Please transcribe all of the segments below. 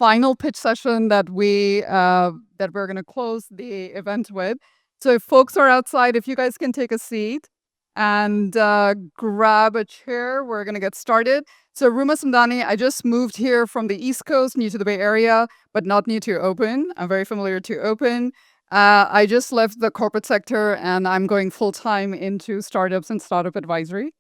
final pitch session that we're going to close the event with. So if folks are outside, if you guys can take a seat and grab a chair, we're going to get started. So Ruma Samdani, I just moved here from the East Coast, new to the Bay Area, but not new to Open. I'm very familiar to Open. I just left the corporate sector and I'm going full-time into startups and startup advisory.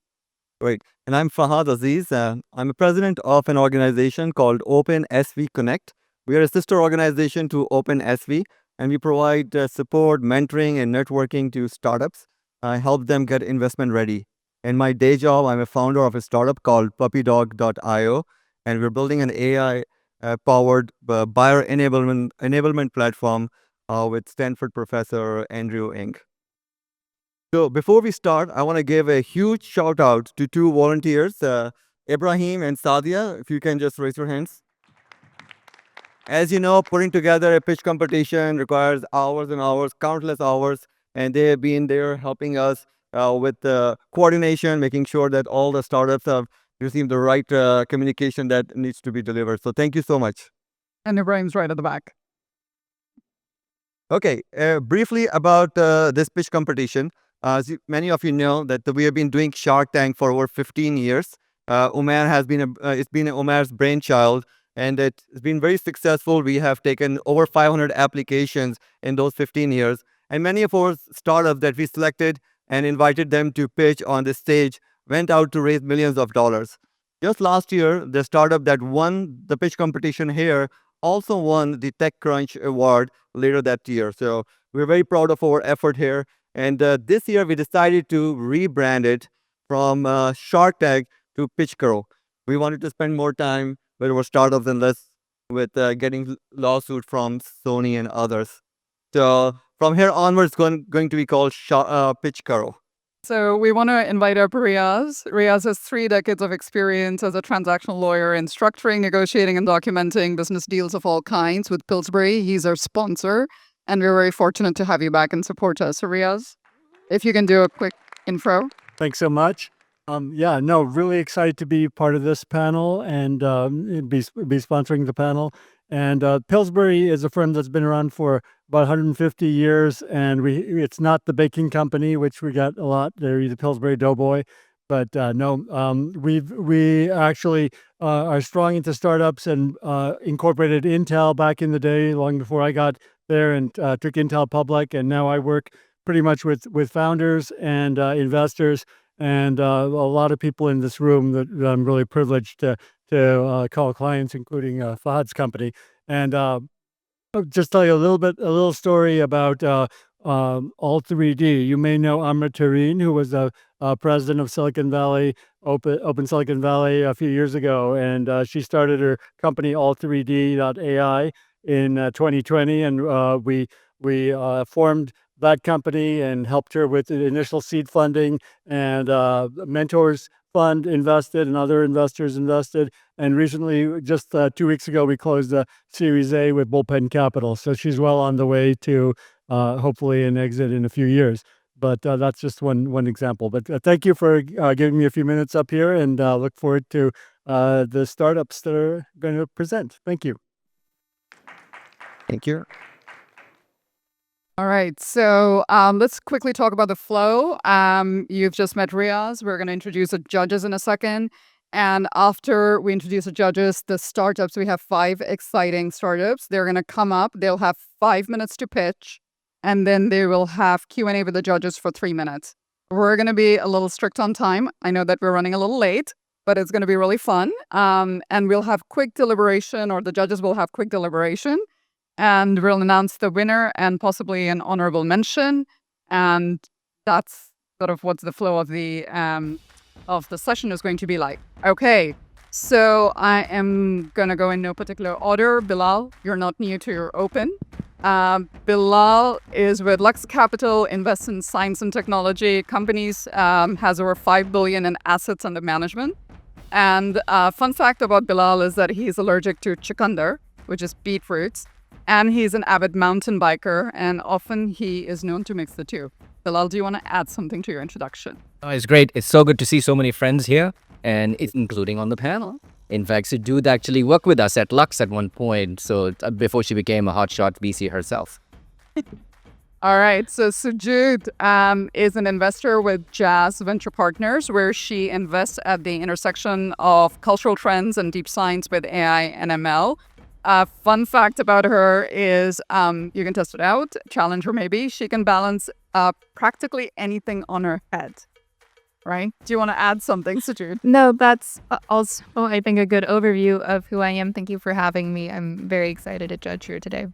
Great. And I'm Fahad Aziz. I'm a president of an organization called Open SV Connect. We are a sister organization to Open SV, and we provide support, mentoring, and networking to startups. I help them get investment ready. In my day job, I'm a founder of a startup called puppydog.io, and we're building an AI-powered buyer enablement platform with Stanford professor Andrew Ng. So before we start, I want to give a huge shout out to two volunteers, Ibrahim and Sadia. If you can just raise your hands. As you know, putting together a pitch competition requires hours and hours, countless hours, and they have been there helping us with coordination, making sure that all the startups have received the right communication that needs to be delivered. So thank you so much. And Ibrahim's right at the back. Okay, briefly about this pitch competition. As many of you know, that we have been doing Shark Tank for over 15 years. Umar has been it's been Umar's brainchild, and it's been very successful. We have taken over 500 applications in those 15 years, and many of our startups that we selected and invited them to pitch on the stage went out to raise millions of dollars. Just last year, the startup that won the pitch competition here also won the TechCrunch award later that year. So we're very proud of our effort here. And this year, we decided to rebrand it from Shark Tank to Pitch Karo. We wanted to spend more time with our startups and less with getting lawsuit from Sony and others. So from here onwards, it's going to be called Pitch Karo. So we want to invite up Riaz. Riaz has 3 decades of experience as a transactional lawyer in structuring, negotiating, and documenting business deals of all kinds with Pillsbury. He's our sponsor. And we're very fortunate to have you back and support us. So Riaz, if you can do a quick intro. Thanks so much. Really excited to be part of this panel and be sponsoring the panel. And Pillsbury is a firm that's been around for about 150 years, and it's not the baking company, which we got a lot. They're the Pillsbury Doughboy. But we actually are strong into startups and incorporated Intel back in the day, long before I got there, and took Intel public. And now I work pretty much with founders and investors and a lot of people in this room that I'm really privileged to call clients, including Fahad's company. And I'll just tell you a little story about All3D. You may know Ammar, who was the president of Silicon Valley, Open Silicon Valley a few years ago, and she started her company All3D.ai in 2020, and we formed that company and helped her with the initial seed funding, and mentors fund invested and other investors invested. And recently, just 2 weeks ago, we closed a Series A with Bullpen Capital. So she's well on the way to hopefully an exit in a few years. But that's just one example. But thank you for giving me a few minutes up here, and look forward to the startups that are going to present. Thank you. Thank you. All right, so let's quickly talk about the flow. You've just met Riaz. We're going to introduce the judges in a second. And after we introduce the judges, the startups, we have 5 exciting startups. They're going to come up. They'll have 5 minutes to pitch. And then they will have Q&A with the judges for 3 minutes. We're going to be a little strict on time. I know that we're running a little late, but it's going to be really fun. And we'll have quick deliberation, or the judges will have quick deliberation. And we'll announce the winner and possibly an honorable mention. And that's sort of what the flow of the session is going to be like. Okay, so I am going to go in no particular order. Bilal, you're not new to your Open. Bilal is with Lux Capital, invests in science and technology companies, has over $5 billion in assets under management. And fun fact about Bilal is that he's allergic to chucandar, which is beetroots. And he's an avid mountain biker, and often he is known to mix the two. Bilal, do you want to add something to your introduction? It's great. It's so good to see so many friends here, and it's including on the panel. In fact, Sujude actually worked with us at Lux at one point, so before she became a hotshot VC herself. All right. So Sujude is an investor with Jazz Venture Partners, where she invests at the intersection of cultural trends and deep science with AI and ML. Fun fact about her is you can test it out, challenge her maybe. She can balance practically anything on her head. Right? Do you want to add something, Sujude? No, that's also, I think, a good overview of who I am. Thank you for having me. I'm very excited to judge here today.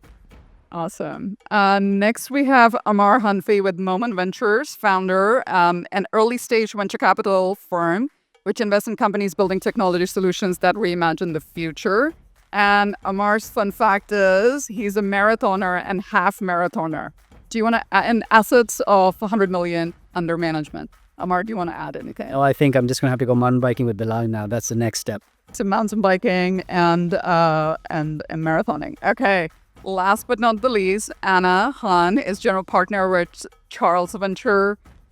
Awesome. Next, we have Ammar Hanafi with Moment Ventures, founder, an early stage venture capital firm which invests in companies building technology solutions that reimagine the future. And Ammar's fun fact is he's a marathoner and half marathoner. Do you want to and assets of 100 million under management? Ammar, do you want to add anything? Oh, I think I'm just going to have to go mountain biking with Bilal now. That's the next step. To mountain biking and marathoning. Okay. Last but not the least, Anna Han is general partner with Charles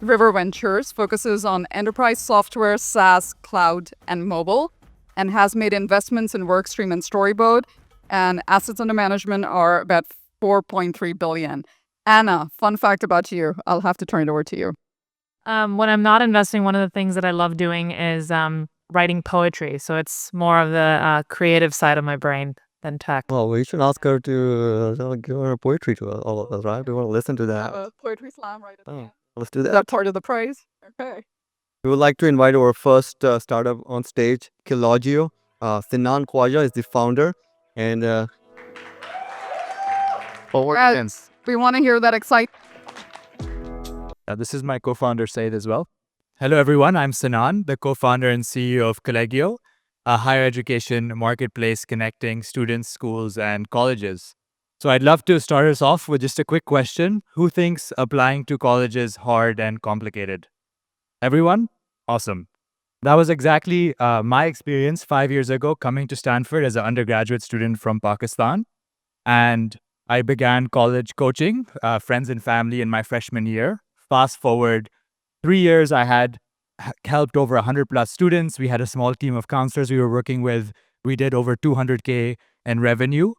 River Ventures, focuses on enterprise software, SaaS, cloud, and mobile, and has made investments in Workstream and Storyboard, and assets under management are about 4.3 billion. Anna, fun fact about you. I'll have to turn it over to you. When I'm not investing, one of the things that I love doing is writing poetry. So it's more of the creative side of my brain than tech. Well, we should ask her to give her poetry to all of us, right? We want to listen to that. Have a poetry slam right at the end. Let's do Is that. that part of the prize? Okay. We would like to invite our first startup on stage, Kollegio. Sinan Khwaja is the founder. And Riaz, we want to hear that excitement. This is my co-founder, Said, as well. Hello, everyone. I'm Sinan, the co-founder and CEO of Kollegio, a higher education marketplace connecting students, schools, and colleges. So I'd love to start us off with just a quick question. Who thinks applying to college is hard and complicated? Everyone? Awesome. That was exactly my experience 5 years ago coming to Stanford as an undergraduate student from Pakistan. And I began college coaching friends and family in my freshman year. Fast forward 3 years, I had helped over 100 plus students. We had a small team of counselors we were working with. We did over 200K in revenue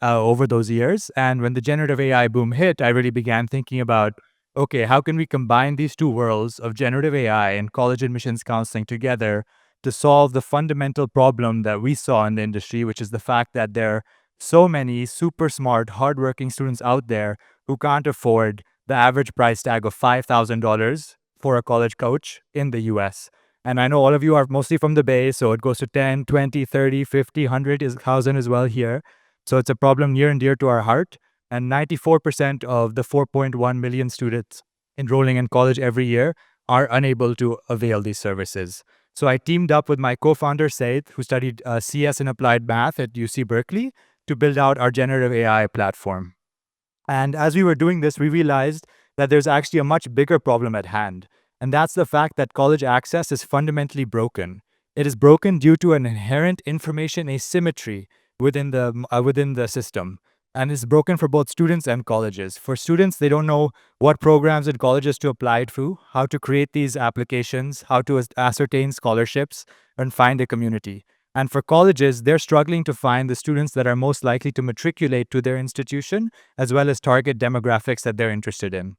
over those years. And when the generative AI boom hit, I really began thinking about, okay, how can we combine these two worlds of generative AI and college admissions counseling together to solve the fundamental problem that we saw in the industry, which is the fact that there are so many super smart, hardworking students out there who can't afford the average price tag of $5,000 for a college coach in the US. And I know all of you are mostly from the Bay, so it goes to 10, 20, 30, 50, 100,000 as well here. So it's a problem near and dear to our heart. And 94% of the 4.1 million students enrolling in college every year are unable to avail these services. So I teamed up with my co-founder, Said, who studied CS and applied math at UC Berkeley, to build out our generative AI platform. And as we were doing this, we realized that there's actually a much bigger problem at hand. And that's the fact that college access is fundamentally broken. It is broken due to an inherent information asymmetry within the system. And it's broken for both students and colleges. For students, they don't know what programs and colleges to apply to, how to create these applications, how to ascertain scholarships, and find a community. And for colleges, they're struggling to find the students that are most likely to matriculate to their institution, as well as target demographics that they're interested in.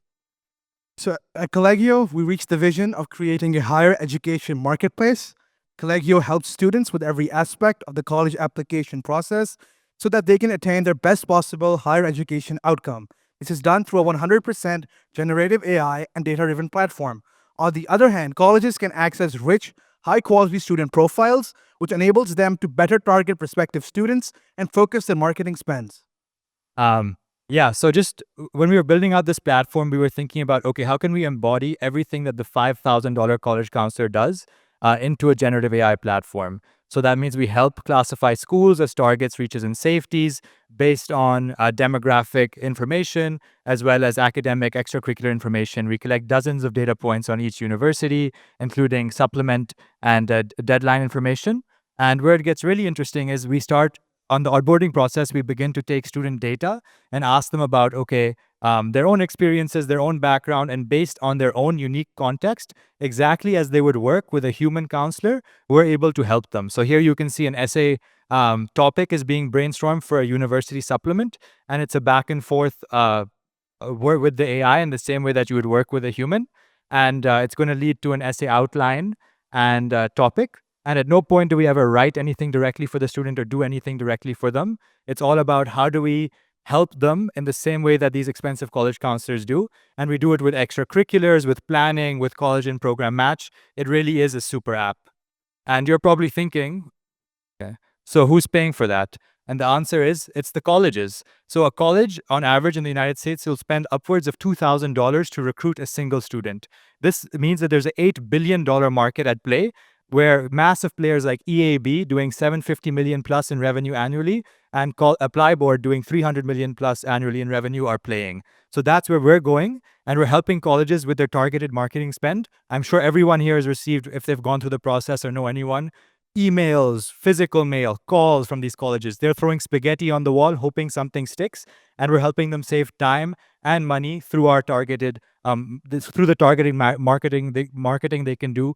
So at Kollegio, we reached the vision of creating a higher education marketplace. Kollegio helps students with every aspect of the college application process so that they can attain their best possible higher education outcome. This is done through a 100% generative AI and data-driven platform. On the other hand, colleges can access rich, high-quality student profiles, which enables them to better target prospective students and focus their marketing spends. So just when we were building out this platform, we were thinking about, okay, how can we embody everything that the $5,000 college counselor does into a generative AI platform? So that means we help classify schools as targets, reaches, and safeties based on demographic information, as well as academic extracurricular information. We collect dozens of data points on each university, including supplement and deadline information. And where it gets really interesting is we start on the onboarding process, we begin to take student data and ask them about, okay, their own experiences, their own background, and based on their own unique context, exactly as they would work with a human counselor, we're able to help them. So here you can see an essay topic is being brainstormed for a university supplement, and it's a back and forth work with the AI in the same way that you would work with a human. And it's going to lead to an essay outline and topic. And at no point do we ever write anything directly for the student or do anything directly for them. It's all about how do we help them in the same way that these expensive college counselors do. And we do it with extracurriculars, with planning, with college and program match. It really is a super app. And you're probably thinking, okay, so who's paying for that? And the answer is it's the colleges. So a college, on average in the United States, will spend upwards of $2,000 to recruit a single student. This means that there's an $8 billion market at play, where massive players like EAB doing $750 million plus in revenue annually and Applyboard doing $300 million plus annually in revenue are playing. So that's where we're going, and we're helping colleges with their targeted marketing spend. I'm sure everyone here has received, if they've gone through the process or know anyone, emails, physical mail, calls from these colleges. They're throwing spaghetti on the wall, hoping something sticks, and we're helping them save time and money through our targeted, through the targeting marketing they can do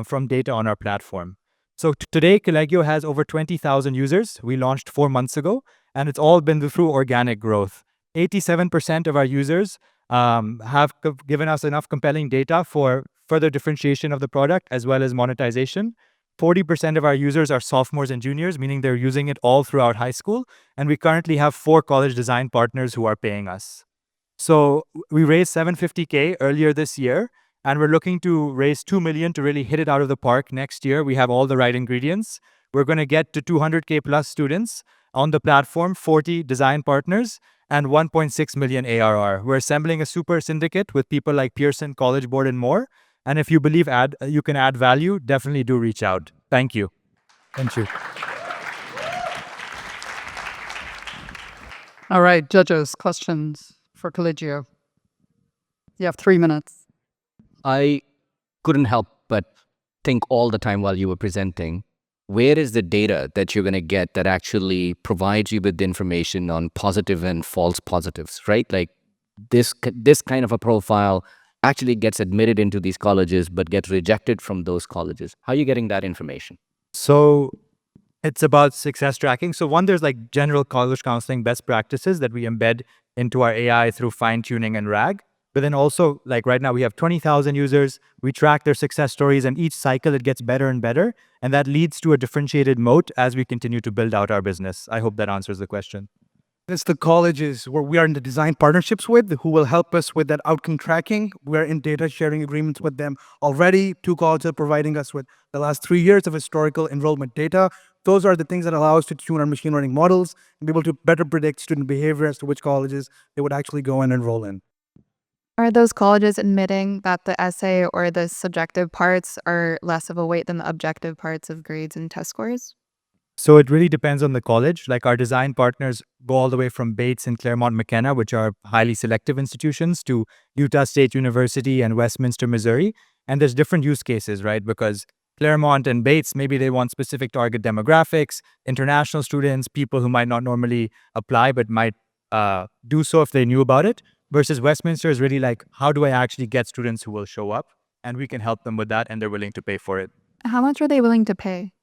from data on our platform. So today, Kollegio has over 20,000 users. We launched 4 months ago, and it's all been through organic growth. 87% of our users have given us enough compelling data for further differentiation of the product as well as monetization. 40% of our users are sophomores and juniors, meaning they're using it all throughout high school. And we currently have 4 college design partners who are paying us. So we raised $750K earlier this year, and we're looking to raise $2 million to really hit it out of the park next year. We have all the right ingredients. We're going to get to 200K plus students on the platform, 40 design partners, and 1.6 million ARR. We're assembling a super syndicate with people like Pearson, College Board, and more. And if you believe you can add value, definitely do reach out. Thank you. Thank you. All right, judges, questions for Kollegio. You have 3 minutes. I couldn't help but think all the time while you were presenting, where is the data that you're going to get that actually provides you with the information on positive and false positives, right? Like this kind of a profile actually gets admitted into these colleges but gets rejected from those colleges. How are you getting that information? So it's about success tracking. So one, there's like general college counseling best practices that we embed into our AI through fine tuning and RAG. But then also, like right now, we have 20,000 users. We track their success stories, and each cycle it gets better and better. And that leads to a differentiated moat as we continue to build out our business. I hope that answers the question. It's the colleges where we are in the design partnerships with who will help us with that outcome tracking. We're in data sharing agreements with them already. 2 colleges are providing us with the last 3 years of historical enrollment data. Those are the things that allow us to tune our machine learning models and be able to better predict student behavior as to which colleges they would actually go and enroll in. Are those colleges admitting that the essay or the subjective parts are less of a weight than the objective parts of grades and test scores? So it really depends on the college. Like our design partners go all the way from Bates and Claremont McKenna, which are highly selective institutions, to Utah State University and Westminster, Missouri. And there's different use cases, right? Because Claremont and Bates, maybe they want specific target demographics, international students, people who might not normally apply but might do so if they knew about it. Versus Westminster is really like, how do I actually get students who will show up? And we can help them with that, and they're willing to pay for it. How much are they willing to pay?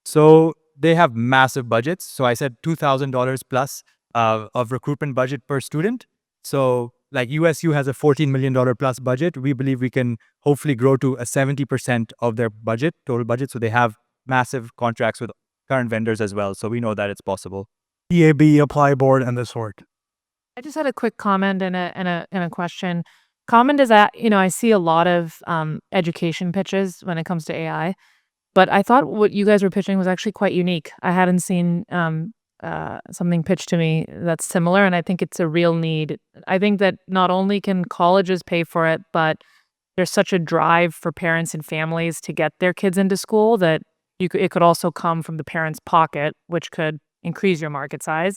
So they have massive budgets. So I said $2,000 plus of recruitment budget per student. So like USU has a $14 million plus budget. We believe we can hopefully grow to a 70% of their budget, total budget. So they have massive contracts with current vendors as well. So we know that it's possible. EAB, Applyboard, and the sort. I just had a quick comment and a question. Comment is that, I see a lot of education pitches when it comes to AI, but I thought what you guys were pitching was actually quite unique. I hadn't seen something pitched to me that's similar, and I think it's a real need. I think that not only can colleges pay for it, but there's such a drive for parents and families to get their kids into school that it could also come from the parents' pocket, which could increase your market size.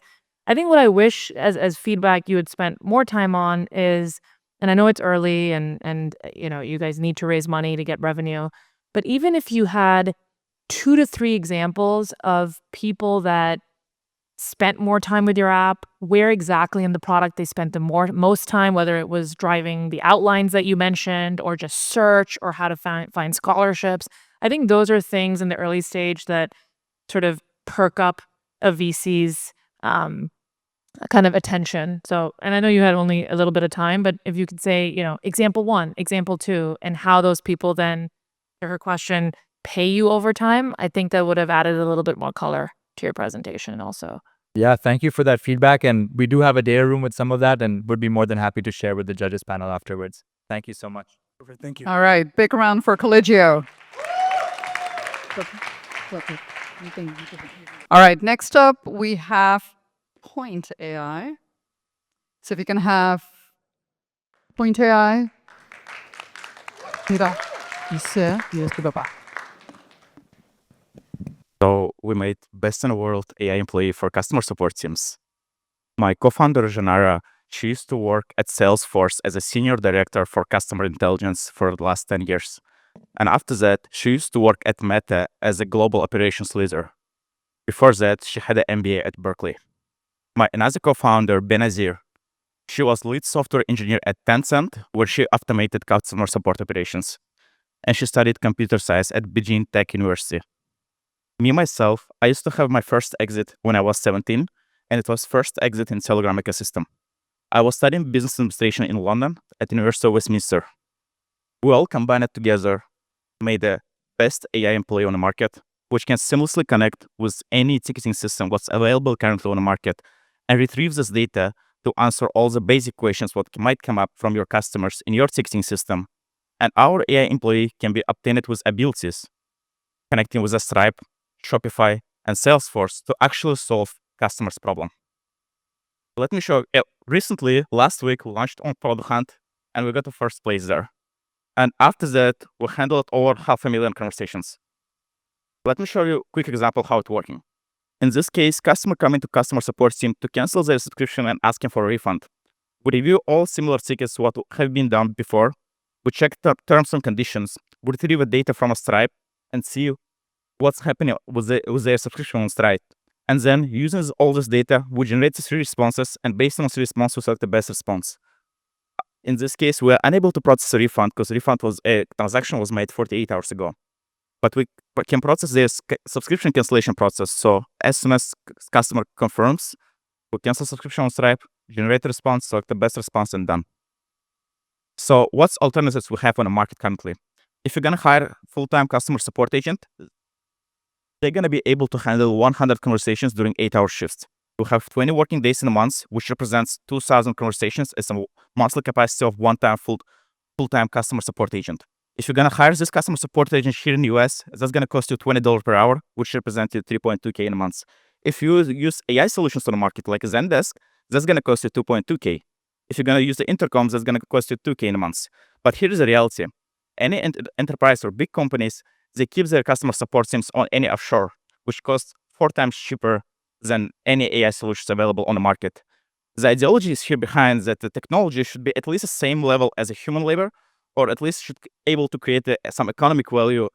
I think what I wish as feedback you had spent more time on is, and I know it's early and you guys need to raise money to get revenue, but even if you had 2 to 3 examples of people that spent more time with your app, where exactly in the product they spent the most time, whether it was driving the outlines that you mentioned or just search or how to find scholarships. I think those are things in the early stage that sort of perk up a VC's kind of attention. So, and I know you had only a little bit of time, but if you could say, example 1, example 2, and how those people then, to her question, pay you over time, I think that would have added a little bit more color to your presentation also. Yeah, thank you for that feedback. And we do have a data room with some of that and would be more than happy to share with the judges panel afterwards. Thank you so much. Perfect. Thank you. All right, big round for Kollegio. All right, next up we have PointAI. So if you can have PointAI. So we made best in the world AI employee for customer support teams. My co-founder, Janara, she used to work at Salesforce as a senior director for customer intelligence for the last 10 years. And after that, she used to work at Meta as a global operations leader. Before that, she had an MBA at Berkeley. My another co-founder, Benazir, she was lead software engineer at Tencent, where she automated customer support operations. And she studied computer science at Beijing Tech University. Me, myself, I used to have my first exit when I was 17, and it was first exit in Telegram ecosystem. I was studying business administration in London at University of Westminster. We all combined it together, made the best AI employee on the market, which can seamlessly connect with any ticketing system what's available currently on the market, and retrieve this data to answer all the basic questions what might come up from your customers in your ticketing system. And our AI employee can be obtained with abilities, connecting with a Stripe, Shopify, and Salesforce to actually solve customers' problem. Let me show you. Recently, last week, we launched on Product Hunt, and we got the first place there. And after that, we handled over 500,000 conversations. Let me show you a quick example how it's working. In this case, customer coming to customer support team to cancel their subscription and asking for a refund. We review all similar tickets what have been done before. We check the terms and conditions. We retrieve the data from a Stripe and see what's happening with their subscription on Stripe. And then, using all this data, we generate 3 responses, and based on 3 responses, we select the best response. In this case, we are unable to process a refund because a transaction was made 48 hours ago. But we can process this subscription cancellation process. So as soon as customer confirms, we cancel subscription on Stripe, generate a response, select the best response, and done. So what's alternatives we have on the market currently? If you're going to hire a full-time customer support agent, they're going to be able to handle 100 conversations during 8-hour shifts. We have 20 working days in a month, which represents 2,000 conversations as a monthly capacity of one-time full-time customer support agent. If you're going to hire this customer support agent here in the US, that's going to cost you $20 per hour, which represents $3.2K in a month. If you use AI solutions on the market like Zendesk, that's going to cost you $2.2K. If you're going to use the intercoms, that's going to cost you $2K in a month. But here is the reality. Any enterprise or big companies, they keep their customer support teams on any offshore, which costs 4 times cheaper than any AI solutions available on the market. The ideology is here behind that the technology should be at least the same level as a human labor, or at least should be able to create some economic value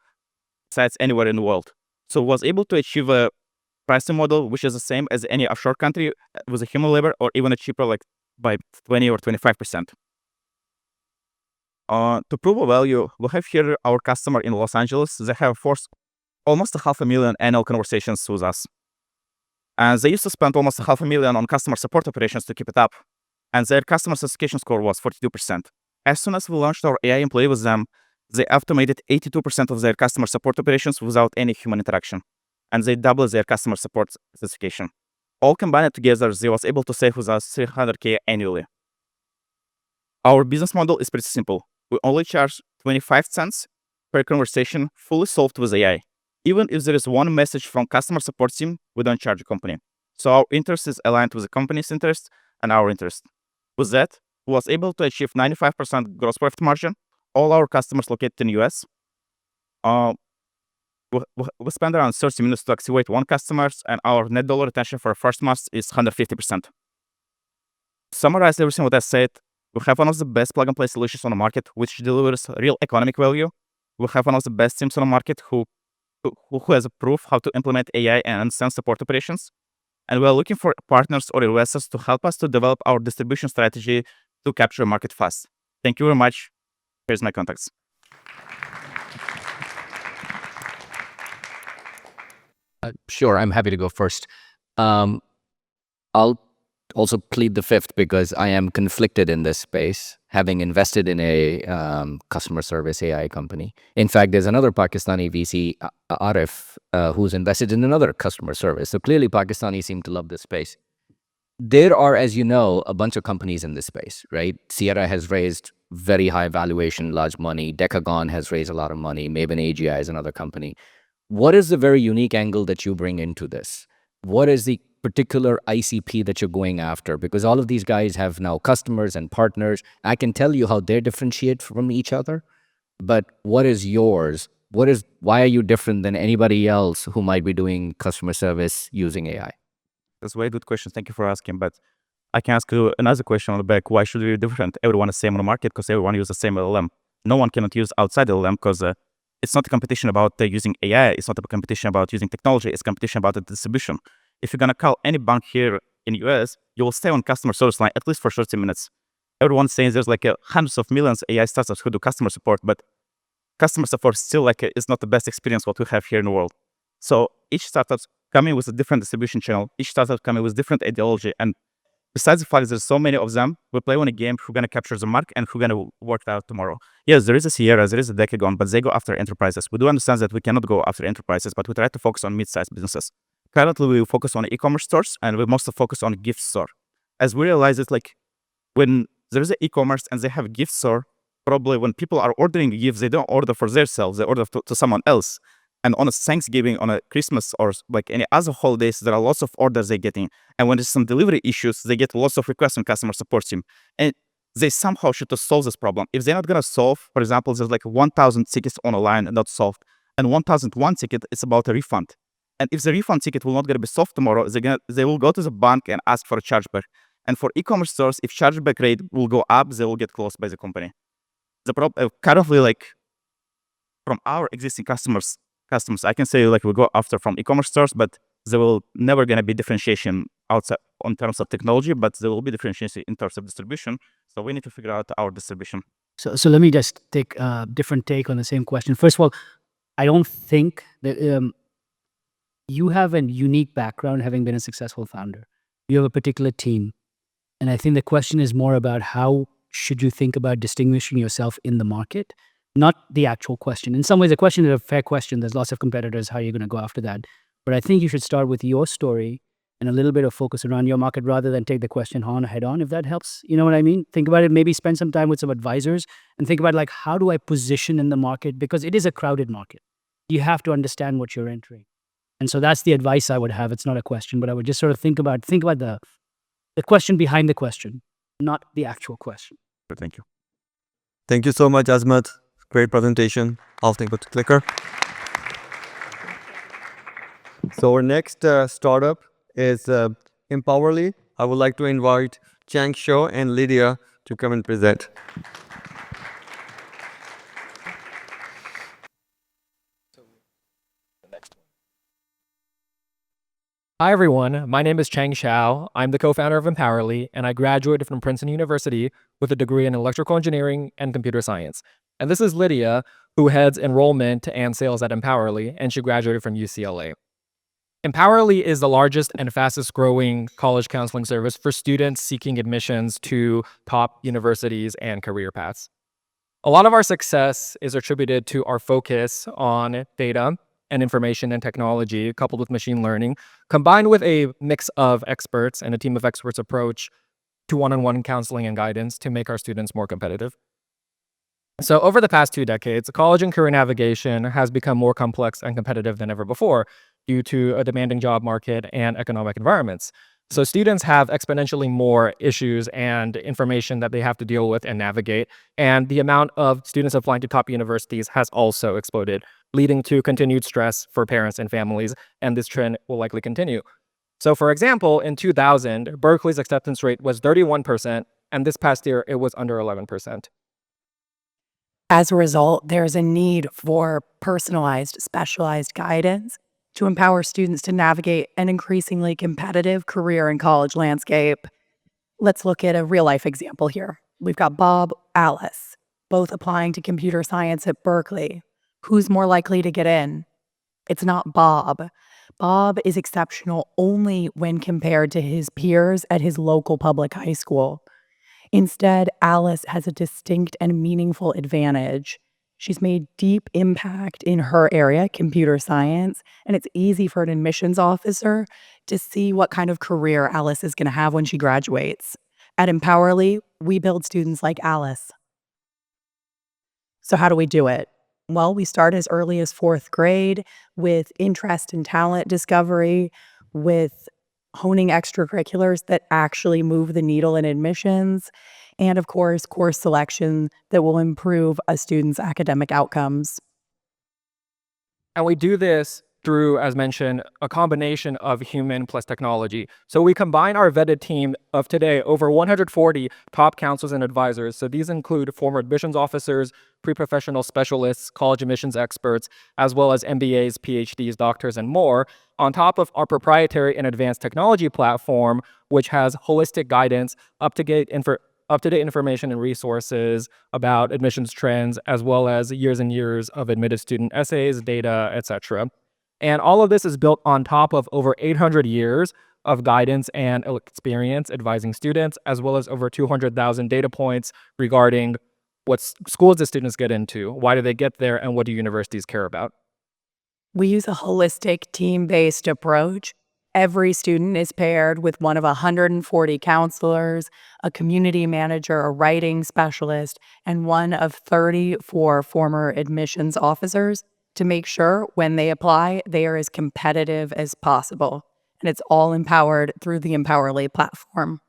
besides anywhere in the world. So was able to achieve a pricing model which is the same as any offshore country with a human labor, or even a cheaper, like by 20 or 25%. To prove a value, we have here our customer in Los Angeles. They have forced almost 500,000 annual conversations with us. And they used to spend almost 500,000 on customer support operations to keep it up. And their customer satisfaction score was 42%. As soon as we launched our AI employee with them, they automated 82% of their customer support operations without any human interaction. And they doubled their customer support satisfaction. All combined together, they was able to save with us $300K annually. Our business model is pretty simple. We only charge 25 cents per conversation fully solved with AI. Even if there is one message from customer support team, we don't charge the company. So our interest is aligned with the company's interest and our interest. With that, we was able to achieve 95% gross profit margin. All our customers located in the US. We spend around 30 minutes to activate one customer, and our net dollar retention for first month is 150%. To summarize everything what I said, we have one of the best plug-and-play solutions on the market, which delivers real economic value. We have one of the best teams on the market who has a proof how to implement AI and understand support operations. And we're looking for partners or investors to help us to develop our distribution strategy to capture the market fast. Thank you very much. Here's my contacts. Sure, I'm happy to go first. I'll also plead the fifth because I am conflicted in this space, having invested in a customer service AI company. In fact, there's another Pakistani VC, Arif, who's invested in another customer service. So clearly, Pakistanis seem to love this space. There are, as you know, a bunch of companies in this space, right? Sierra has raised very high valuation, large money. Decagon has raised a lot of money. Maven AGI is another company. What is the very unique angle that you bring into this? What is the particular ICP that you're going after? Because all of these guys have now customers and partners. I can tell you how they differentiate from each other, but what is yours? Why are you different than anybody else who might be doing customer service using AI? That's a very good question. Thank you for asking. But I can ask you another question on the back. Why should we be different? Everyone is same on the market because everyone uses the same LLM. No one cannot use outside LLM because it's not a competition about using AI. It's not a competition about using technology. It's a competition about the distribution. If you're going to call any bank here in the US, you will stay on customer service line at least for 30 minutes. Everyone's saying there's like hundreds of millions AI startups who do customer support, but customer support still is not the best experience what we have here in the world. So each startup's coming with a different distribution channel. Each startup coming with different ideology. And besides the fact there's so many of them, we play on a game who's going to capture the mark and who's going to work it out tomorrow. Yes, there is a Sierra, there is a Decagon, but they go after enterprises. We do understand that we cannot go after enterprises, but we try to focus on mid-sized businesses. Currently, we focus on e-commerce stores, and we mostly focus on gift store. As we realize it, like when there is an e-commerce and they have a gift store, probably when people are ordering gifts, they don't order for themselves, they order to someone else. And on a Thanksgiving, on a Christmas, or like any other holidays, there are lots of orders they're getting. And when there's some delivery issues, they get lots of requests on customer support team. And they somehow should solve this problem. If they're not going to solve, for example, there's like 1,000 tickets on a line not solved, and 1,001 ticket is about a refund. And if the refund ticket will not going to be solved tomorrow, they will go to the bank and ask for a chargeback. And for e-commerce stores, if chargeback rate will go up, they will get closed by the company. The problem, currently, like from our existing customers, I can say like we go after from e-commerce stores, but there will never going to be differentiation outside on terms of technology, but there will be differentiation in terms of distribution. So we need to figure out our distribution. So let me just take a different take on the same question. First of all, I don't think that you have a unique background having been a successful founder. You have a particular team. And I think the question is more about how should you think about distinguishing yourself in the market, not the actual question. In some ways, the question is a fair question. There's lots of competitors. How are you going to go after that? But I think you should start with your story and a little bit of focus around your market rather than take the question head on, if that helps. You know what I mean? Think about it. Maybe spend some time with some advisors and think about like, how do I position in the market? Because it is a crowded market. You have to understand what you're entering. And so that's the advice I would have. It's not a question, but I would just sort of think about the question behind the question, not the actual question. Thank you. Thank you so much, Azmat. Great presentation. I'll take the clicker. So our next startup is Empowerly. I would like to invite Chang Shou and Lydia to come and present. Hi everyone, my name is Chang Shou. I'm the co-founder of Empowerly, and I graduated from Princeton University with a degree in electrical engineering and computer science. And this is Lydia, who heads enrollment and sales at Empowerly, and she graduated from UCLA. Empowerly is the largest and fastest growing college counseling service for students seeking admissions to top universities and career paths. A lot of our success is attributed to our focus on data and information and technology, coupled with machine learning, combined with a mix of experts and a team of experts approach to one-on-one counseling and guidance to make our students more competitive. So over the past 2 decades, college and career navigation has become more complex and competitive than ever before due to a demanding job market and economic environments. So students have exponentially more issues and information that they have to deal with and navigate. And the amount of students applying to top universities has also exploded, leading to continued stress for parents and families. And this trend will likely continue. So for example, in 2000, Berkeley's acceptance rate was 31%, and this past year, it was under 11%. As a result, there's a need for personalized, specialized guidance to empower students to navigate an increasingly competitive career and college landscape. Let's look at a real-life example here. We've got Bob, Alice, both applying to computer science at Berkeley. Who's more likely to get in? It's not Bob. Bob is exceptional only when compared to his peers at his local public high school. Instead, Alice has a distinct and meaningful advantage. She's made deep impact in her area, computer science, and it's easy for an admissions officer to see what kind of career Alice is going to have when she graduates. At Empowerly, we build students like Alice. So how do we do it? Well, we start as early as 4th grade with interest and talent discovery, with honing extracurriculars that actually move the needle in admissions, and of course, course selection that will improve a student's academic outcomes. And we do this through, as mentioned, a combination of human plus technology. So we combine our vetted team of today, over 140 top counselors and advisors. So these include former admissions officers, pre-professional specialists, college admissions experts, as well as MBAs, PhDs, doctors, and more, on top of our proprietary and advanced technology platform, which has holistic guidance, up-to-date information and resources about admissions trends, as well as years and years of admitted student essays, data, etc. And all of this is built on top of over 800 years of guidance and experience advising students, as well as over 200,000 data points regarding what schools the students get into, why do they get there, and what do universities care about. We use a holistic, team-based approach. Every student is paired with one of 140 counselors, a community manager, a writing specialist, and one of 34 former admissions officers to make sure when they apply, they are as competitive as possible. And it's all empowered through the Empowerly platform.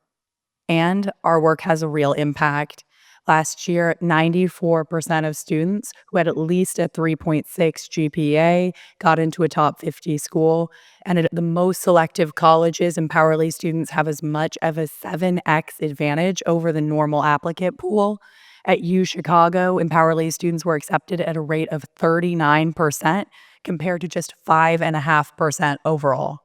And our work has a real impact. Last year, 94% of students who had at least a 3.6 GPA got into a top 50 school. And at the most selective colleges, Empowerly students have as much of a 7x advantage over the normal applicant pool. At U Chicago, Empowerly students were accepted at a rate of 39% compared to just 5.5% overall.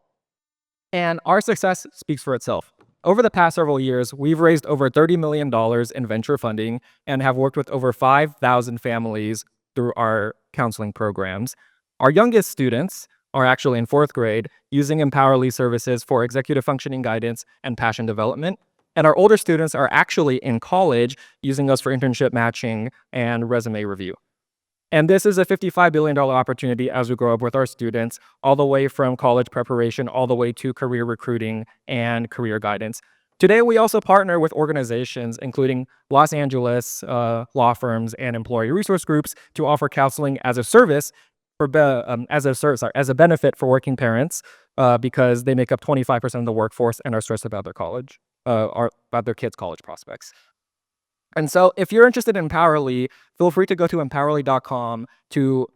And our success speaks for itself. Over the past several years, we've raised over $30 million in venture funding and have worked with over 5,000 families through our counseling programs. Our youngest students are actually in 4th grade, using Empowerly services for executive functioning guidance and passion development. And our older students are actually in college, using us for internship matching and resume review. And this is a $55 billion opportunity as we grow up with our students, all the way from college preparation, all the way to career recruiting and career guidance. Today, we also partner with organizations, including Los Angeles law firms and employee resource groups, to offer counseling as a service, as a benefit for working parents, because they make up 25% of the workforce and are stressed about their college, about their kids' college prospects. And so if you're interested in Empowerly, feel free to go to empowerly.com to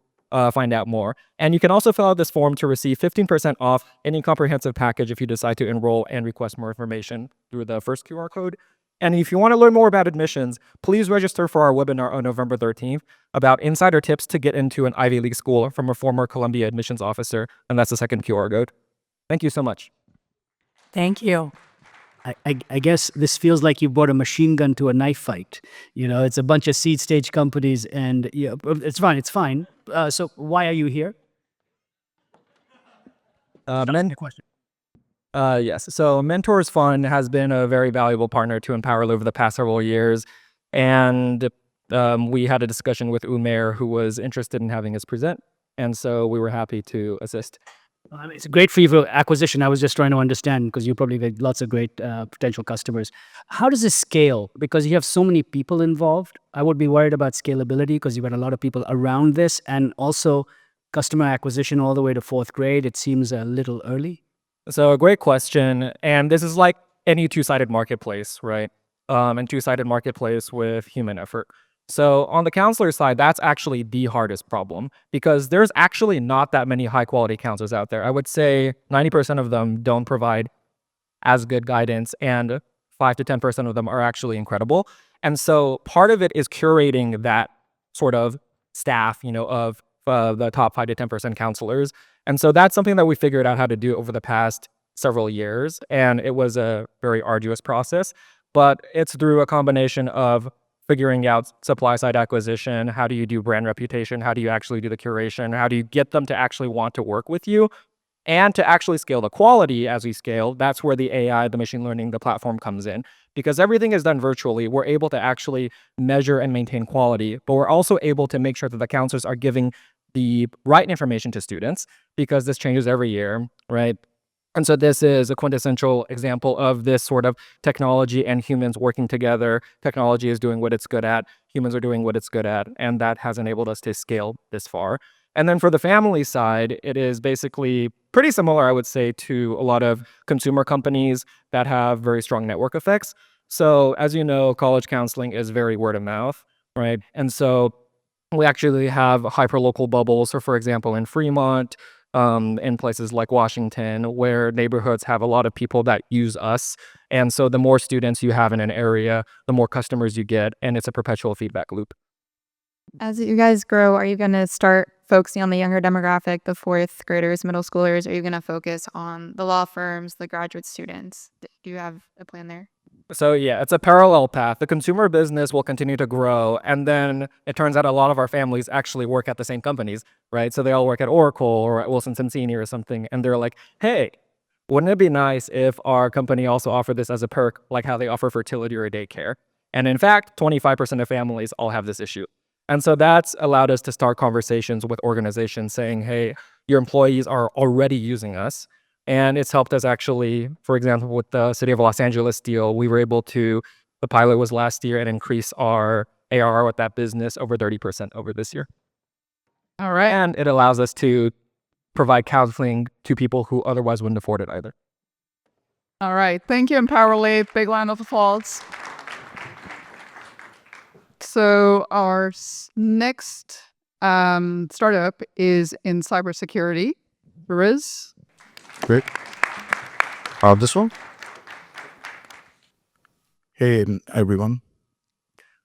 find out more. And you can also fill out this form to receive 15% off any comprehensive package if you decide to enroll and request more information through the first QR code. And if you want to learn more about admissions, please register for our webinar on November 13th about insider tips to get into an Ivy League school from a former Columbia admissions officer. And that's the second QR code. Thank you so much. Thank you. I guess this feels like you brought a machine gun to a knife fight. You know, it's a bunch of seed stage companies, and yeah, it's fine. It's fine. So why are you here? Question. Yes. So Mentors Fund has been a very valuable partner to Empowerly over the past several years, and we had a discussion with Umair, who was interested in having us present, and so we were happy to assist. It's great for you for acquisition. I was just trying to understand, because you probably get lots of great potential customers. How does this scale? Because you have so many people involved. I would be worried about scalability because you've got a lot of people around this, and also customer acquisition all the way to 4th grade. It seems a little early. So a great question. And this is like any two-sided marketplace, right? And two-sided marketplace with human effort. So on the counselor side, that's actually the hardest problem, because there's actually not that many high quality counselors out there. I would say 90% of them don't provide as good guidance, and 5 to 10% of them are actually incredible. And so part of it is curating that sort of staff, of the top 5 to 10% counselors. And so that's something that we figured out how to do over the past several years. And it was a very arduous process, but it's through a combination of figuring out supply side acquisition. How do you do brand reputation? How do you actually do the curation? How do you get them to actually want to work with you? And to actually scale the quality as we scale, that's where the AI, the machine learning, the platform comes in. Because everything is done virtually, we're able to actually measure and maintain quality, but we're also able to make sure that the counselors are giving the right information to students, because this changes every year, right? And so this is a quintessential example of this sort of technology and humans working together. Technology is doing what it's good at, humans are doing what it's good at, and that has enabled us to scale this far. And then for the family side, it is basically pretty similar, I would say, to a lot of consumer companies that have very strong network effects. So as you know, college counseling is very word of mouth, right? And so we actually have hyperlocal bubbles. So for example, in Fremont, in places like Washington, where neighborhoods have a lot of people that use us. And so the more students you have in an area, the more customers you get, and it's a perpetual feedback loop. As you guys grow, are you going to start focusing on the younger demographic, the fourth graders, middle schoolers? Are you going to focus on the law firms, the graduate students? Do you have a plan there? So yeah, it's a parallel path. The consumer business will continue to grow, and then it turns out a lot of our families actually work at the same companies, right? So they all work at Oracle or at Wilson Sonsini or something, and they're like, hey, wouldn't it be nice if our company also offered this as a perk, like how they offer fertility or daycare? And in fact, 25% of families all have this issue. And so that's allowed us to start conversations with organizations saying, hey, your employees are already using us. And it's helped us actually, for example, with the City of Los Angeles deal, we were able to, the pilot was last year, and increase our ARR with that business over 30% over this year. All right. And it allows us to provide counseling to people who otherwise wouldn't afford it either. All right. Thank you, Empowerly. Big round of applause. So our next startup is in cybersecurity. Riaz. Great. This one. Hey, everyone.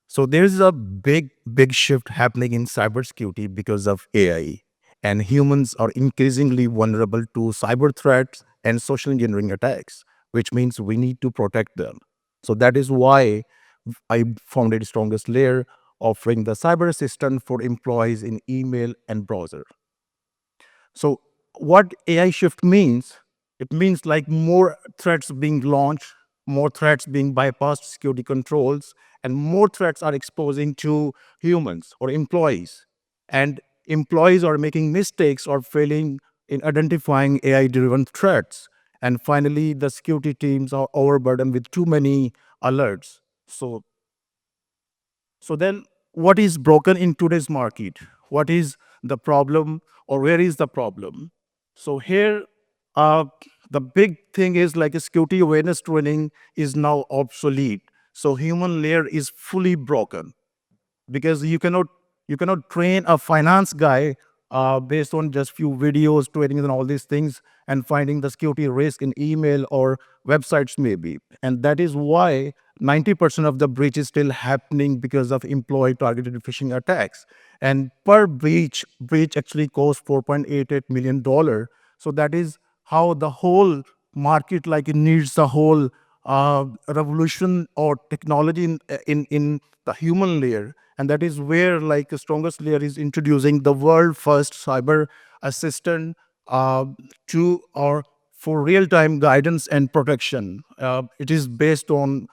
So there's a big shift happening in cybersecurity because of AI, and humans are increasingly vulnerable to cyber threats and social engineering attacks, which means we need to protect them. So that is why I founded Strongest Layer, offering the cyber assistant for employees in email and browser. So what AI shift means, it means like more threats being launched, more threats being bypassed security controls, and more threats are exposing to humans or employees. And employees are making mistakes or failing in identifying AI-driven threats. And finally, the security teams are overburdened with too many alerts. So then what is broken in today's market? What is the problem, or where is the problem? So here, the big thing is like a security awareness training is now obsolete. So human layer is fully broken, because you cannot train a finance guy based on just few videos, trainings, and all these things, and finding the security risk in email or websites maybe. And that is why 90% of the breach is still happening because of employee targeted phishing attacks. And per breach actually costs $4.88 million. So that is how the whole market, like, it needs the whole revolution or technology in the human layer. And that is where, like, the Strongest Layer is introducing the world first cyber assistant to or for real-time guidance and protection. It is based on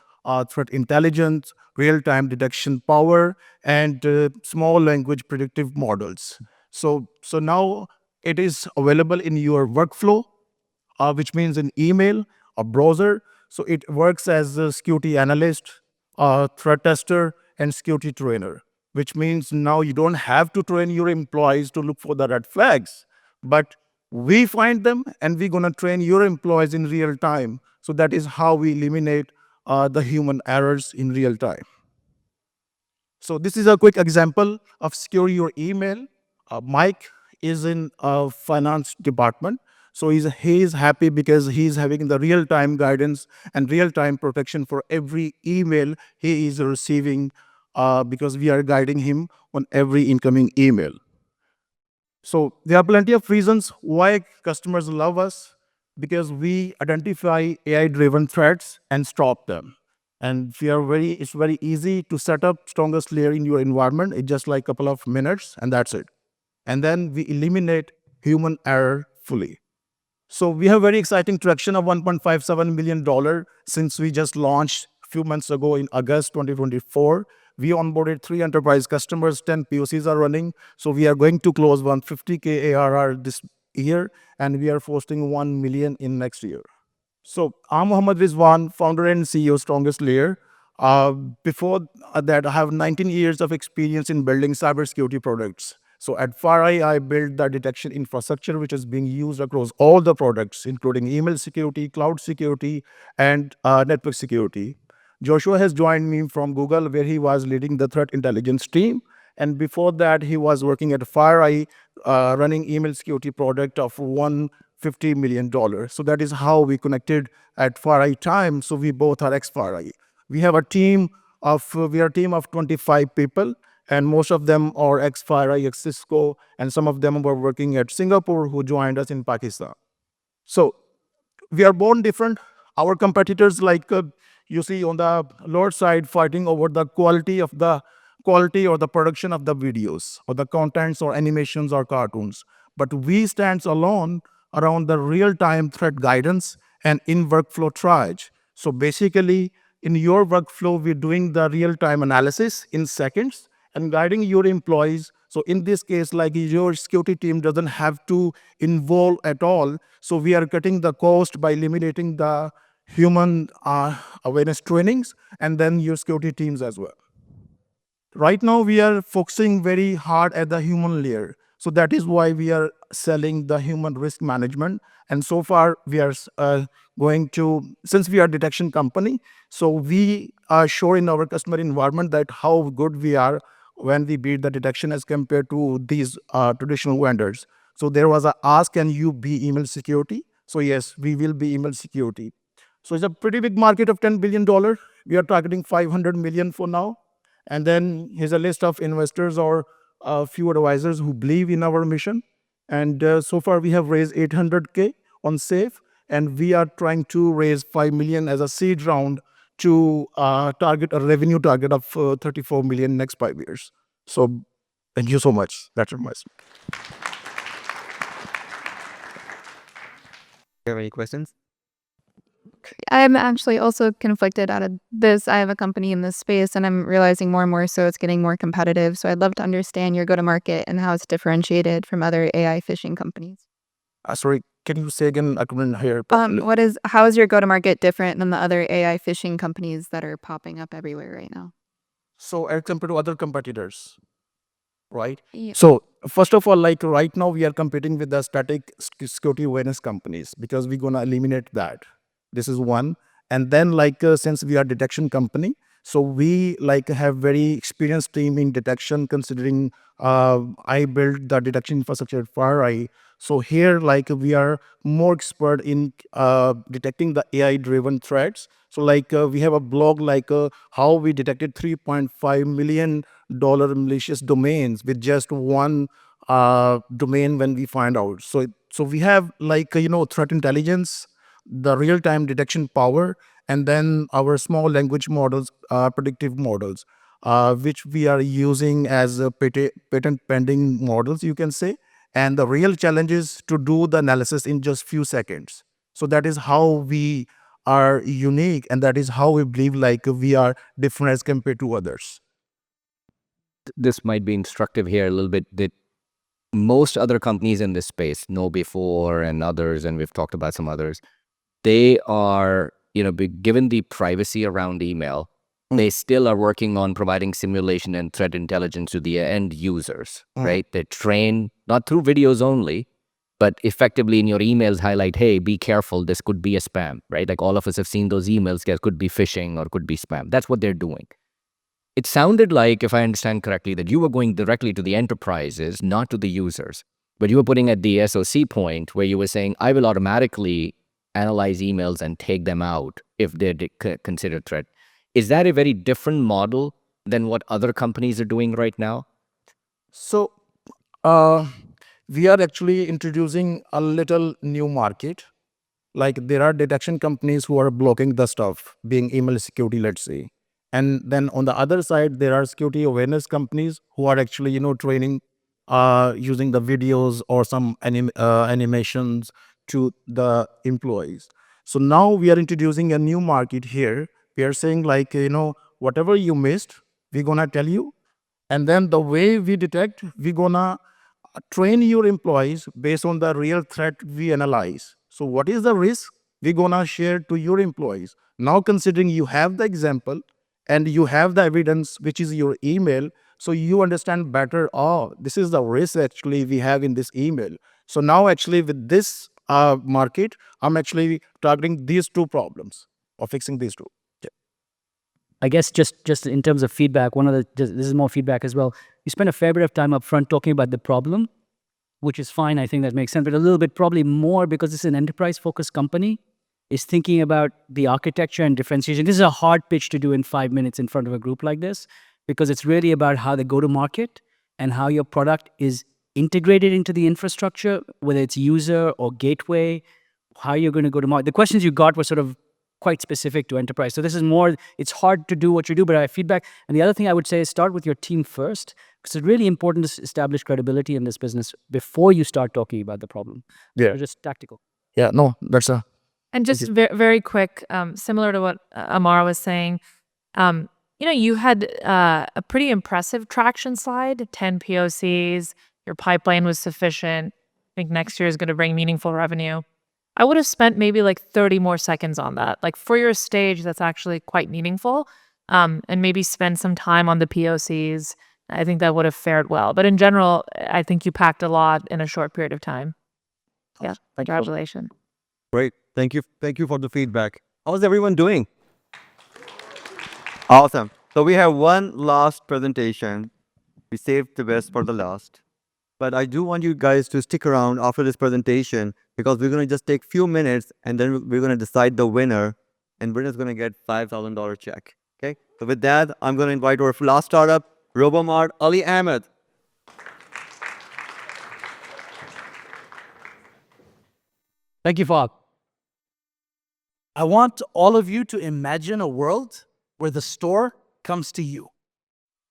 threat intelligence, real-time detection power, and small language predictive models. So now it is available in your workflow, which means in email or browser. So it works as a security analyst, threat tester, and security trainer, which means now you don't have to train your employees to look for the red flags, but we find them and we're going to train your employees in real time. So that is how we eliminate the human errors in real time. So this is a quick example of secure your email. Mike is in finance department. So he is happy because he's having the real-time guidance and real-time protection for every email he is receiving, because we are guiding him on every incoming email. So there are plenty of reasons why customers love us, because we identify AI-driven threats and stop them. And it's very easy to set up strongest layer in your environment. It's just like a couple of minutes, and that's it. And then we eliminate human error fully. So we have very exciting traction of $1.57 million since we just launched a few months ago in August 2024. We onboarded 3 enterprise customers, 10 POCs are running. So we are going to close 150K ARR this year, and we are posting 1 million in next year. So I'm Mohammad Rizwan, founder and CEO, Strongest Layer. Before that, I have 19 years of experience in building cybersecurity products. So at FireEye, I built the detection infrastructure, which is being used across all the products, including email security, cloud security, and network security. Joshua has joined me from Google, where he was leading the threat intelligence team. And before that, he was working at FireEye, running email security product of $150 million. So that is how we connected at FireEye time. So we both are ex-FireEye. We are a team of 25 people, and most of them are ex-FireEye, ex-Cisco, and some of them were working at Singapore who joined us in Pakistan. So we are born different. Our competitors, like you see on the lower side, fighting over the quality or the production of the videos or the contents or animations or cartoons. But we stand alone around the real-time threat guidance and in workflow triage. So basically, in your workflow, we're doing the real-time analysis in seconds and guiding your employees. So in this case, like your security team doesn't have to involve at all. So we are cutting the cost by eliminating the human awareness trainings and then your security teams as well. Right now, we are focusing very hard at the human layer. So that is why we are selling the human risk management. And so far, we are since we are a detection company, so we are sure in our customer environment that how good we are when we beat the detection as compared to these traditional vendors. So there was a ask, can you be email security? So yes, we will be email security. So it's a pretty big market of $10 billion. We are targeting 500 million for now. And then here's a list of investors or a few advisors who believe in our mission. And so far we have raised 800K on SAFE, and we are trying to raise 5 million as a seed round to target a revenue target of 34 million next 5 years. So thank you so much. That's my. You have any questions? I'm actually also conflicted out of this. I have a company in this space, and I'm realizing more and more so it's getting more competitive. So I'd love to understand your go-to-market and how it's differentiated from other AI phishing companies. Sorry, can you say again? I couldn't hear. How is your go-to-market different than the other AI phishing companies that are popping up everywhere right now? So as compared to other competitors, right? Yeah. So first of all, like right now, we are competing with the static security awareness companies because we're gonna eliminate that. This is one. And then since we are detection company, so we have very experienced team in detection, considering I built the detection infrastructure at FireEye. So here we are more expert in detecting the AI driven threats. So we have a blog how we detected $3.5 million malicious domains with just one domain when we find out. So we have threat intelligence, the real-time detection power, and then our small language models, predictive models, which we are using as patent pending models, you can say. And the real challenge is to do the analysis in just few seconds. So that is how we are unique, and that is how we believe we are different as compared to others. This might be instructive here a little bit, that most other companies in this space, KnowBe4 and others, and we've talked about some others, they are, given the privacy around email, they still are working on providing simulation and threat intelligence to the end users, right? They train not through videos only, but effectively in your emails highlight, hey, be careful, this could be a spam, right? Like all of us have seen those emails, there could be phishing or could be spam. That's what they're doing. It sounded like, if I understand correctly, that you were going directly to the enterprises, not to the users. But you were putting at the SOC point where you were saying, I will automatically analyze emails and take them out if they're considered threat. Is that a very different model than what other companies are doing right now? So we are actually introducing a little new market. Like there are detection companies who are blocking the stuff, being email security, let's say. And then on the other side, there are security awareness companies who are actually, training using the videos or some animations to the employees. So now we are introducing a new market here. We are saying like, whatever you missed, we're gonna tell you. And then the way we detect, we're gonna train your employees based on the real threat we analyze. So what is the risk? We're gonna share to your employees. Now considering you have the example and you have the evidence, which is your email, so you understand better, oh, this is the risk actually we have in this email. So now actually with this market, I'm actually targeting these two problems or fixing these two. I guess just in terms of feedback, this is more feedback as well. You spend a fair bit of time up front talking about the problem, which is fine. I think that makes sense, but a little bit probably more because it's an enterprise-focused company, is thinking about the architecture and differentiation. This is a hard pitch to do in 5 minutes in front of a group like this, because it's really about how they go to market and how your product is integrated into the infrastructure, whether it's user or gateway, how you're going to go to market. The questions you got were sort of quite specific to enterprise. So this is more, it's hard to do what you do, but I have feedback. And the other thing I would say is start with your team first, because it's really important to establish credibility in this business before you start talking about the problem. Yeah. So just tactical. Yeah, no, that's a... And just very quick, similar to what Ammar was saying, you had a pretty impressive traction slide, 10 POCs, your pipeline was sufficient. I think next year is going to bring meaningful revenue. I would have spent maybe like 30 more seconds on that. Like for your stage, that's actually quite meaningful. And maybe spend some time on the POCs. I think that would have fared well. But in general, I think you packed a lot in a short period of time. Yeah, congratulations. Great. Thank you. Thank you for the feedback. How's everyone doing? Awesome. So we have one last presentation. We saved the best for the last. But I do want you guys to stick around after this presentation because we're going to just take a few minutes and then we're going to decide the winner. And winner's going to get $5,000 check. Okay. So with that, I'm going to invite our last startup, Robomart, Ali Ahmed. Thank you, Fahad. I want all of you to imagine a world where the store comes to you.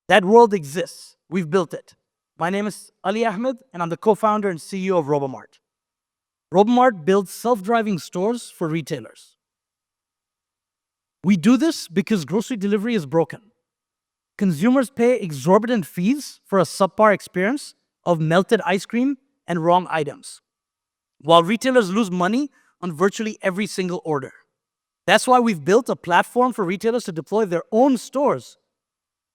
That world exists. We've built it. My name is Ali Ahmed, and I'm the co-founder and CEO of Robomart. Robomart builds self-driving stores for retailers. We do this because grocery delivery is broken. Consumers pay exorbitant fees for a subpar experience of melted ice cream and wrong items, while retailers lose money on virtually every single order. That's why we've built a platform for retailers to deploy their own stores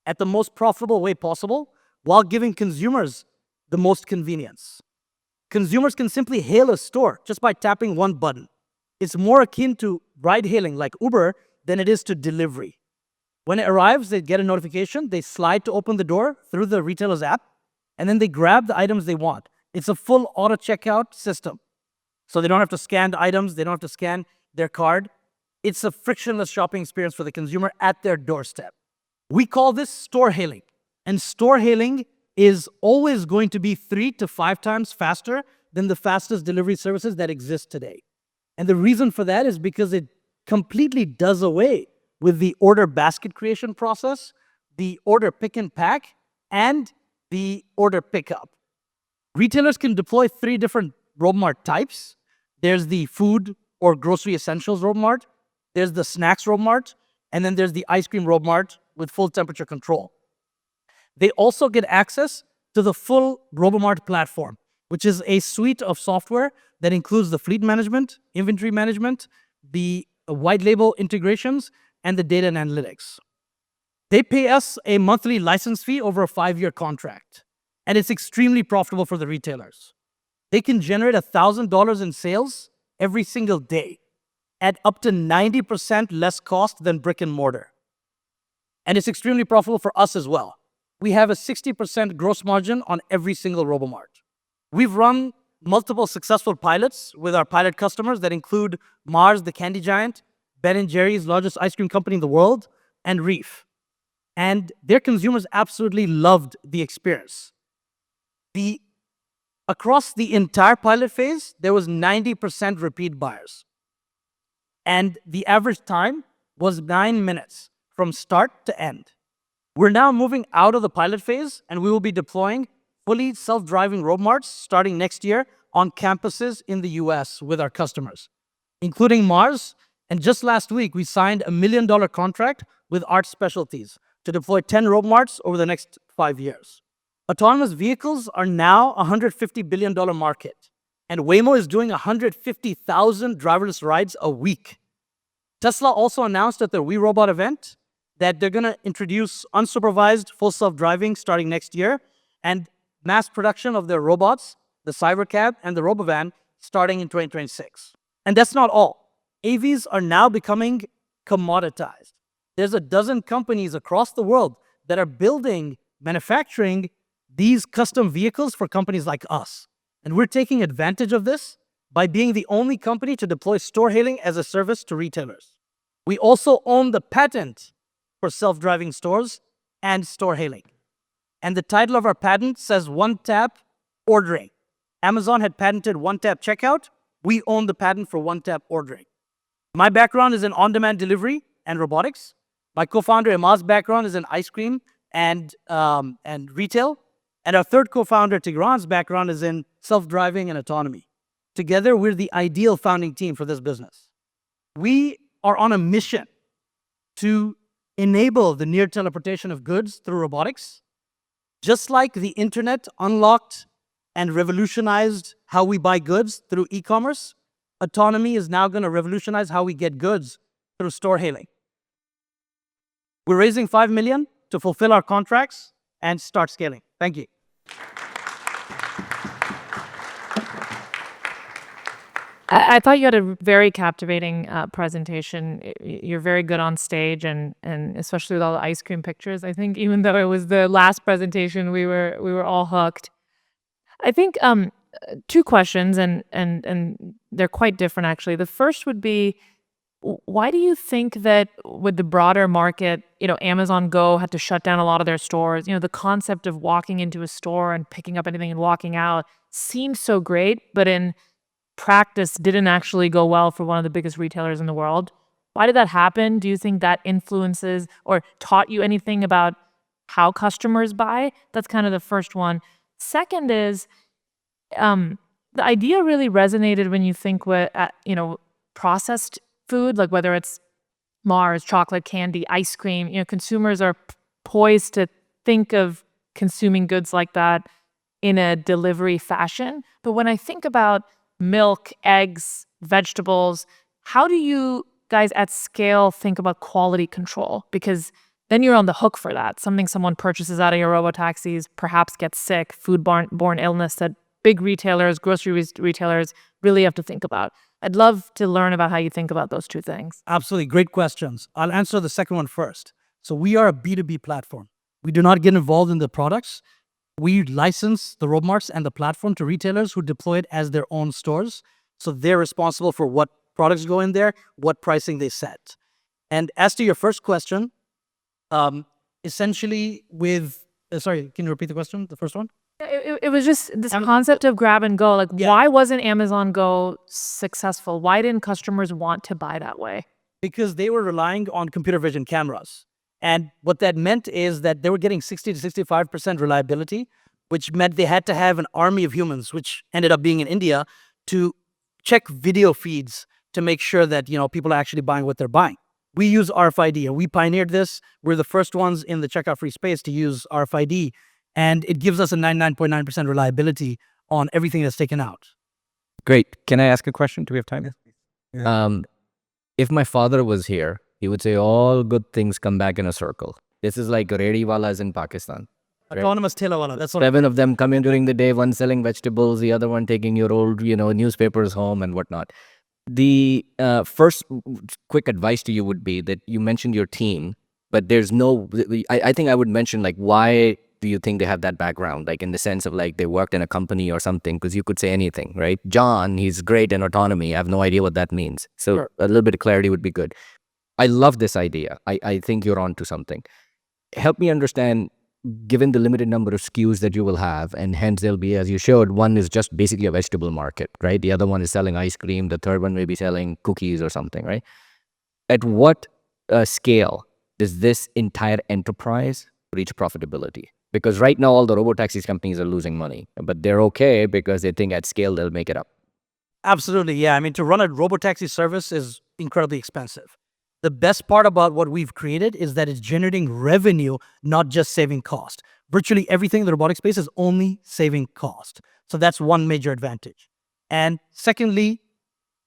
at the most profitable way possible while giving consumers the most convenience. Consumers can simply hail a store just by tapping one button. It's more akin to ride-hailing like Uber than it is to delivery. When it arrives, they get a notification, they slide to open the door through the retailer's app, and then they grab the items they want. It's a full auto-checkout system. So they don't have to scan the items, they don't have to scan their card. It's a frictionless shopping experience for the consumer at their doorstep. We call this store hailing. And store hailing is always going to be 3 to 5 times faster than the fastest delivery services that exist today. And the reason for that is because it completely does away with the order basket creation process, the order pick and pack, and the order pickup. Retailers can deploy 3 different Robomart types. There's the food or grocery essentials Robomart, there's the snacks Robomart, and then there's the ice cream Robomart with full temperature control. They also get access to the full Robomart platform, which is a suite of software that includes the fleet management, inventory management, the white label integrations, and the data and analytics. They pay us a monthly license fee over a 5-year contract, and it's extremely profitable for the retailers. They can generate $1,000 in sales every single day at up to 90% less cost than brick and mortar. And it's extremely profitable for us as well. We have a 60% gross margin on every single Robomart. We've run multiple successful pilots with our pilot customers that include Mars, the candy giant, Ben & Jerry's largest ice cream company in the world, and Reef. And their consumers absolutely loved the experience. The Across the entire pilot phase, there was 90% repeat buyers. And the average time was 9 minutes from start to end. We're now moving out of the pilot phase, and we will be deploying fully self-driving Robomarts starting next year on campuses in the US with our customers, including Mars. And just last week, we signed a $1 million contract with Art Specialties to deploy 10 Robomarts over the next 5 years. Autonomous vehicles are now a $150 billion market, and Waymo is doing 150,000 driverless rides a week. Tesla also announced at their We Robot event that they're going to introduce unsupervised full self-driving starting next year, and mass production of their robots, the Cybercab and the Robovan, starting in 2026. And that's not all. AVs are now becoming commoditized. There's a dozen companies across the world that are building, manufacturing these custom vehicles for companies like us. And we're taking advantage of this by being the only company to deploy store hailing as a service to retailers. We also own the patent for self-driving stores and store hailing. And the title of our patent says one-tap ordering. Amazon had patented one-tap checkout. We own the patent for one-tap ordering. My background is in on-demand delivery and robotics. My co-founder Imaz's background is in ice cream and retail. And our third co-founder Tigran's background is in self-driving and autonomy. Together, we're the ideal founding team for this business. We are on a mission to enable the near teleportation of goods through robotics. Just like the internet unlocked and revolutionized how we buy goods through e-commerce, autonomy is now going to revolutionize how we get goods through store hailing. We're raising $5 million to fulfill our contracts and start scaling. Thank you. I thought you had a very captivating presentation. You're very good on stage, and especially with all the ice cream pictures. I think even though it was the last presentation, we were all hooked. I think two questions, and they're quite different actually. The first would be, why do you think that with the broader market, Amazon Go had to shut down a lot of their stores? The concept of walking into a store and picking up anything and walking out seems so great, but in practice didn't actually go well for one of the biggest retailers in the world. Why did that happen? Do you think that influences or taught you anything about how customers buy? That's kind of the first one. Second is, the idea really resonated when you think with, processed food, like whether it's Mars, chocolate, candy, ice cream. Consumers are poised to think of consuming goods like that in a delivery fashion. But when I think about milk, eggs, vegetables, how do you guys at scale think about quality control? Because then you're on the hook for that. Someone purchases out of your robotaxis, perhaps gets sick, foodborne illness that big retailers, grocery retailers really have to think about. I'd love to learn about how you think about those two things. Absolutely. Great questions. I'll answer the second one first. So we are a B2B platform. We do not get involved in the products. We license the Robomarts and the platform to retailers who deploy it as their own stores. So they're responsible for what products go in there, what pricing they set. And as to your first question, essentially with, sorry, can you repeat the question, the first one? It was just this concept of grab and go. Why wasn't Amazon Go successful? Why didn't customers want to buy that way? Because they were relying on computer vision cameras. And what that meant is that they were getting 60 to 65% reliability, which meant they had to have an army of humans, which ended up being in India, to check video feeds to make sure that people are actually buying what they're buying. We use RFID, and we pioneered this. We're the first ones in the checkout-free space to use RFID, and it gives us a 99.9% reliability on everything that's taken out. Great. Can I ask a question? Do we have time? Yes, please. Yeah. If my father was here, he would say all good things come back in a circle. This is like Rediwalas in Pakistan. Autonomous Telawala. That's what 7 of them come in during the day, one selling vegetables, the other one taking your old, newspapers home and whatnot. The first quick advice to you would be that you mentioned your team, but there's no, I think I would mention why do you think they have that background? In the sense of they worked in a company or something, because you could say anything, right? John, he's great in autonomy. I have no idea what that means. So Sure. A little bit of clarity would be good. I love this idea. I think you're onto something. Help me understand given the limited number of SKUs that you will have, and hence there'll be, as you showed, one is just basically a vegetable market, right? The other one is selling ice cream. The third one may be selling cookies or something, right? At what scale does this entire enterprise reach profitability? Because right now, all the robotaxis companies are losing money, but they're okay because they think at scale they'll make it up. Absolutely, yeah. I mean, to run a robotaxi service is incredibly expensive. The best part about what we've created is that it's generating revenue, not just saving cost. Virtually everything in the robotic space is only saving cost. So that's one major advantage. And secondly,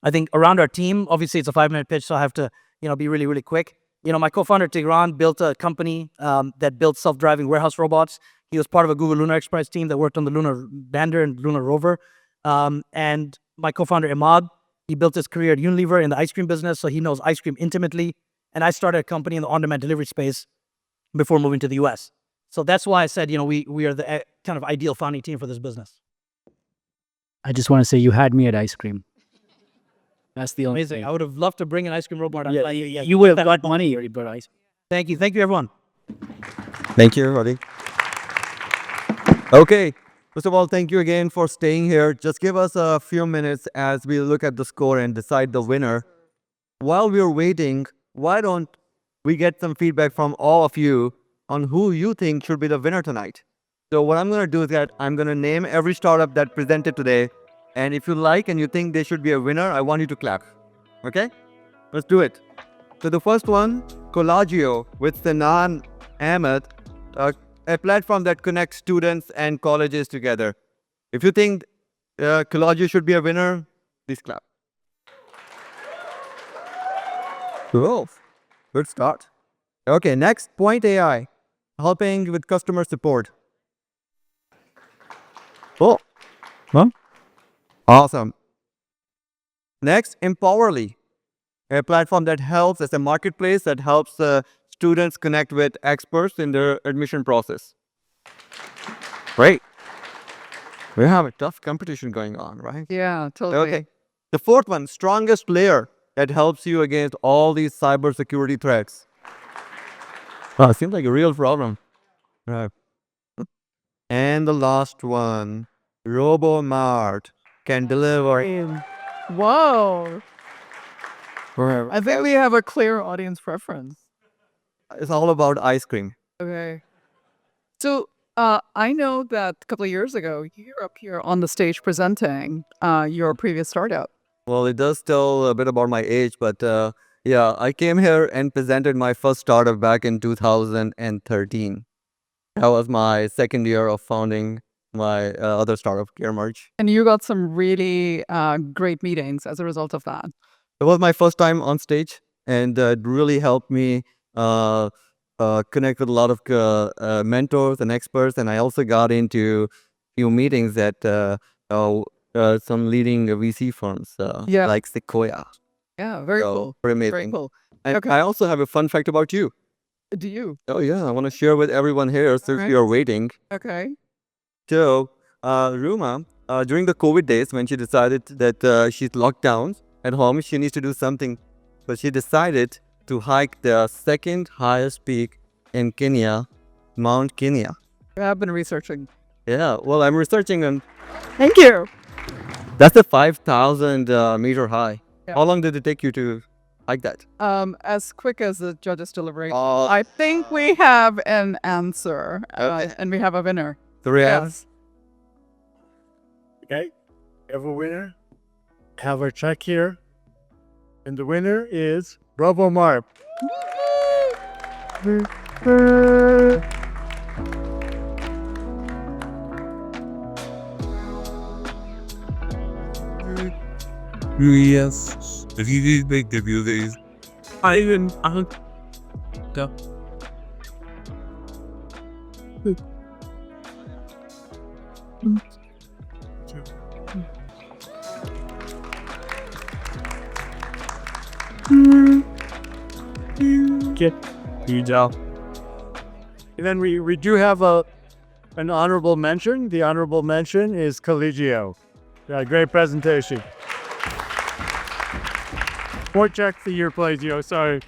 I think around our team, obviously it's a 5-minute pitch, so I have to, be really, really quick. My co-founder Tigran built a company that built self-driving warehouse robots. He was part of a Google Lunar Express team that worked on the lunar lander and lunar rover. And my co-founder Ahmad, he built his career at Unilever in the ice cream business, so he knows ice cream intimately. And I started a company in the on-demand delivery space before moving to the US. So that's why I said, we are the kind of ideal founding team for this business. I just want to say you had me at ice cream. That's the only Amazing. thing. I would have loved to bring an ice cream robot. Yeah, you would have got money, but ice. Thank you. Thank you, everyone. Thank you, everybody. Okay. First of all, thank you again for staying here. Just give us a few minutes as we look at the score and decide the winner. While we're waiting, why don't we get some feedback from all of you on who you think should be the winner tonight? So what I'm going to do is that I'm going to name every startup that presented today. And if you like and you think they should be a winner, I want you to clap. Okay? Let's do it. So the first one, Kollegio with Sinan Ahmed, a platform that connects students and colleges together. If you think Kollegio should be a winner, please clap. Cool. Good start. Okay, next, PointAI, helping with customer support. Cool. Huh? Awesome. Next, Empowerly, a platform that helps as a marketplace that helps students connect with experts in their admission process. Great. We have a tough competition going on, right? Yeah, totally. Okay. The fourth one, Strongest Layer, that helps you against all these cybersecurity threats. Wow, it seems like a real problem. Right. And the last one, Robomart, can deliver. Whoa. Forever. I think we have a clear audience preference. It's all about ice cream. Okay. So I know that a couple of years ago, you were up here on the stage presenting your previous startup. Well, it does tell a bit about my age, but yeah, I came here and presented my first startup back in 2013. That was my second year of founding my other startup, CareMerge. And you got some really great meetings as a result of that. It was my first time on stage, and it really helped me connect with a lot of mentors and experts. And I also got into a few meetings at some leading VC firms like Sequoia. Yeah, very cool. Very amazing. Very cool. And Okay. I also have a fun fact about you. Do you? Oh yeah, I want to share with everyone here since Alright. you're waiting. Okay. So, Ruma, during the COVID days when she decided that she's locked down at home, she needs to do something. But she decided to hike the second highest peak in Kenya, Mount Kenya. I've been researching. Yeah, well, I'm researching and Thank you. that's a 5,000 meter high. Yeah. How long did it take you to hike that? As quick as the judges' deliberation. Oh. I think we have an answer, Okay. and we have a winner. The Riaz? Yes. Okay, we have a winner. Have our check here. And the winner is Robomart. Yes, if you need me give you these, I even go. Get you job. And then we do have an honorable mention. The honorable mention is Kollegio. Yeah, great presentation. More check for your plays, yo. Sorry.